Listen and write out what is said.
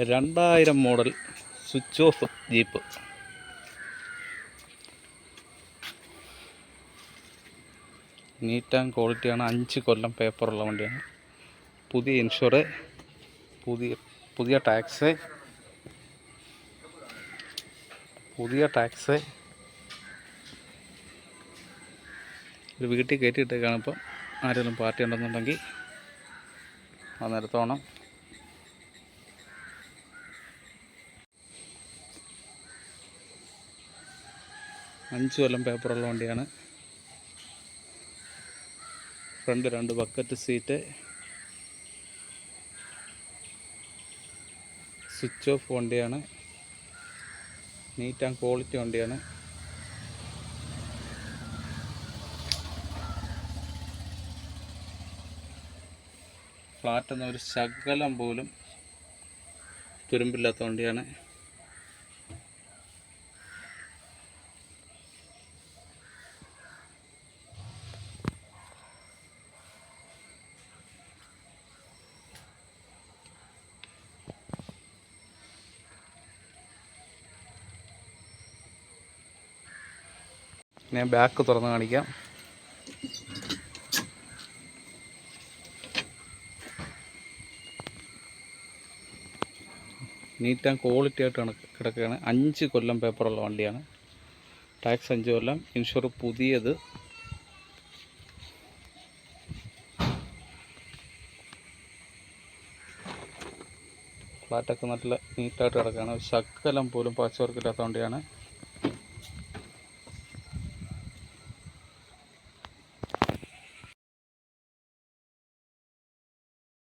2000 model switch off jeep. Neat and ക്വാളിറ്റിയാണ്. 5 കൊല്ലം പേപ്പറുള്ള വണ്ടിയാണ്. പുതിയ ഇൻഷുറ്, പുതിയ ടാക്സ് ഒരു വീട്ടിൽ കയറ്റിയിട്ടേക്കാണ്. ഇപ്പം ആരെങ്കിലും പാർട്ടി ഉണ്ടെന്നുണ്ടെങ്കിൽ അന്നേരത്തോണം. അഞ്ച് കൊല്ലം പേപ്പറുള്ള വണ്ടിയാണ്. Front 2 bucket seat, switch off വണ്ടിയാണ്. നീറ്റ് ആൻഡ് ക്വാളിറ്റി വണ്ടിയാണ്. ഫ്ലാറ്റ് ഒരു ശകലം പോലും തുരുമ്പില്ലാത്ത വണ്ടിയാണ്. ഞാൻ ബാക്ക് തുറന്ന് കാണിക്കാം. നീറ്റ് ആൻഡ് ക്വാളിറ്റി ആയിട്ടാണ് കിടക്കുകയാണ്. 5 കൊല്ലം പേപ്പറുള്ള വണ്ടിയാണ്. ടാക്സ് 5 കൊല്ലം, ഇൻഷുർ പുതിയത്. ഫ്ലാറ്റൊക്കെ നല്ല നീറ്റായിട്ട് കിടക്കുകയാണ്. ശകലം പോലും പാച്ച് വർക്ക് ഇല്ലാത്ത വണ്ടിയാണ്.